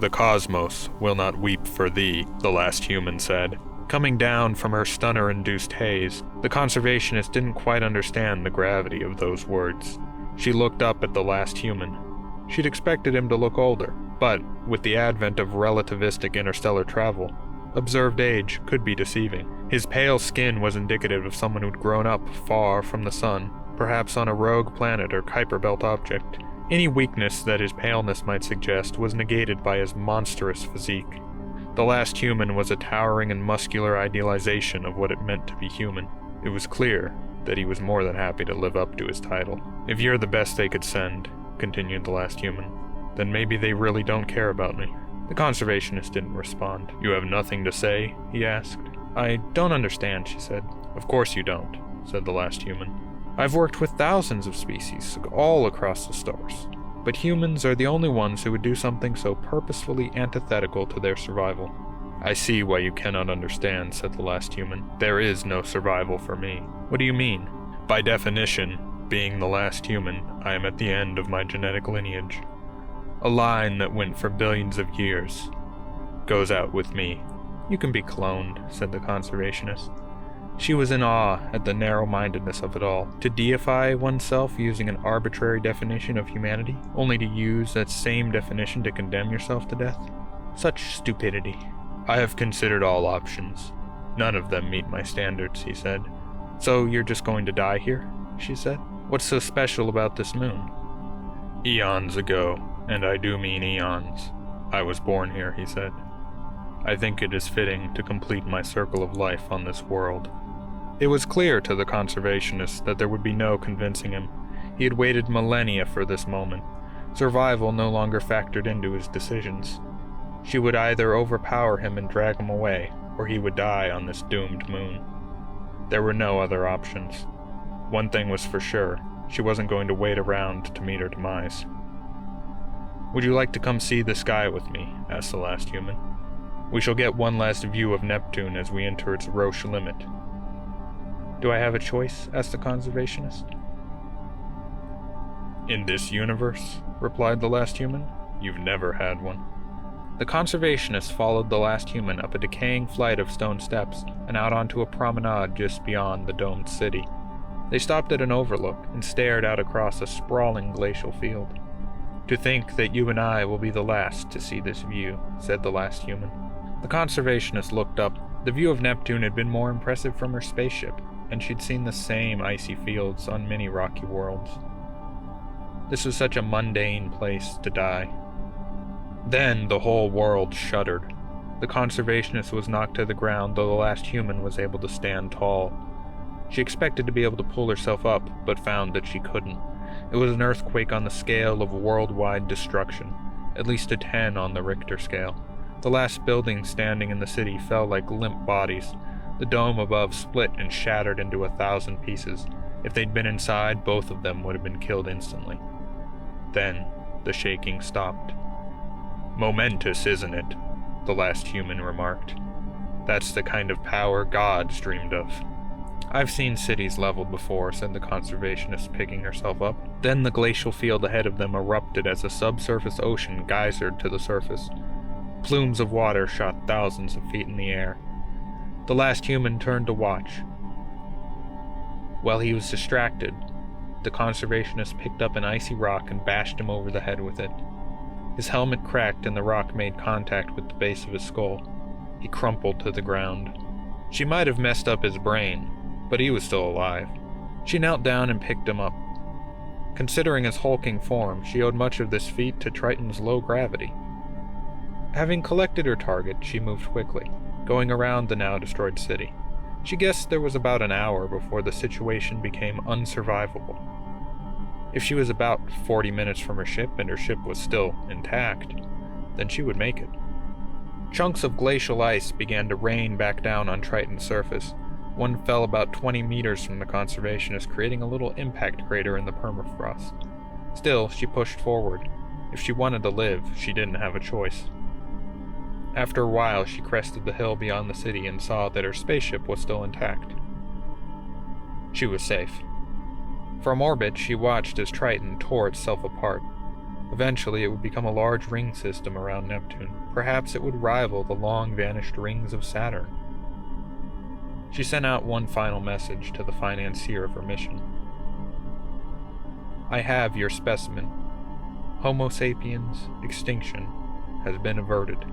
"The cosmos will not weep for thee," the last human said. Coming down from her stunner-induced haze, the conservationist didn't quite understand the gravity of those words. She looked up at the last human. She'd expected him to look older, but with the advent of relativistic interstellar travel, observed age could be deceiving. His pale skin was indicative of someone who'd grown up far from the sun, perhaps on a rogue planet or Kuiper Belt object. Any weakness that his paleness might suggest was negated by his monstrous physique. The last human was a towering and muscular idealization of what it meant to be human. It was clear that he was more than happy to live up to his title. "If you're the best they could send," continued the last human, "then maybe they really don't care about me." The conservationist didn't respond. "You have nothing to say?" he asked. "I don't understand," she said. "Of course you don't," said the last human. "I've worked with thousands of species, all across the stars. But humans are the only ones who would do something so purposefully antithetical to their survival." "I see why you cannot understand," said the last human. "There is no survival for me." "What do you mean?" "By definition, being the last human, I am at the end of my genetic lineage. A line that went for billions of years goes out with me." "You can be cloned," said the conservationist. She was in awe at the narrow-mindedness of it all. To deify oneself using an arbitrary definition of humanity, only to use that same definition to condemn yourself to death? Such stupidity. "I have considered all options. None of them meet my standards," he said. "So you're just going to die here?" she said. "What's so special about this moon?" "Eons ago, and I do mean eons, I was born here," he said. "I think it is fitting to complete my circle of life on this world." It was clear to the conservationist that there would be no convincing him. He had waited millennia for this moment. Survival no longer factored into his decisions. She would either overpower him and drag him away, or he would die on this doomed moon. There were no other options. One thing was for sure, she wasn't going to wait around to meet her demise. "Would you like to come see the sky with me?" asked the last human. "We shall get one last view of Neptune as we enter its Roche limit." "Do I have a choice?" asked the conservationist. "In this universe," replied the last human, "you've never had one." The conservationist followed the last human up a decaying flight of stone steps and out onto a promenade just beyond the domed city. They stopped at an overlook and stared out across a sprawling glacial field. "To think that you and I will be the last to see this view," said the last human. The conservationist looked up. The view of Neptune had been more impressive from her spaceship, and she'd seen the same icy fields on many rocky worlds. This was such a mundane place to die. Then the whole world shuddered. The conservationist was knocked to the ground, though the last human was able to stand tall. She expected to be able to pull herself up, but found that she couldn't. It was an earthquake on the scale of worldwide destruction, at least a 10 on the Richter scale. The last buildings standing in the city fell like limp bodies. The dome above split and shattered into 1,000 pieces. If they'd been inside, both of them would have been killed instantly. Then the shaking stopped. "Momentous, isn't it?" the last human remarked. "That's the kind of power gods dreamed of." "I've seen cities leveled before," said the conservationist, picking herself up. Then the glacial field ahead of them erupted as a subsurface ocean geysered to the surface. Plumes of water shot thousands of feet in the air. The last human turned to watch. While he was distracted, the conservationist picked up an icy rock and bashed him over the head with it. His helmet cracked and the rock made contact with the base of his skull. He crumpled to the ground. She might have messed up his brain, but he was still alive. She knelt down and picked him up. Considering his hulking form, she owed much of this feat to Triton's low gravity. Having collected her target, she moved quickly, going around the now destroyed city. She guessed there was about an hour before the situation became unsurvivable. If she was about 40 minutes from her ship and her ship was still intact, then she would make it. Chunks of glacial ice began to rain back down on Triton's surface. One fell about 20 meters from the conservationist, creating a little impact crater in the permafrost. Still, she pushed forward. If she wanted to live, she didn't have a choice. After a while, she crested the hill beyond the city and saw that her spaceship was still intact. She was safe. From orbit, she watched as Triton tore itself apart. Eventually, it would become a large ring system around Neptune. Perhaps it would rival the long-vanished rings of Saturn. She sent out one final message to the financier of her mission. I have your specimen. Homo sapiens extinction has been averted.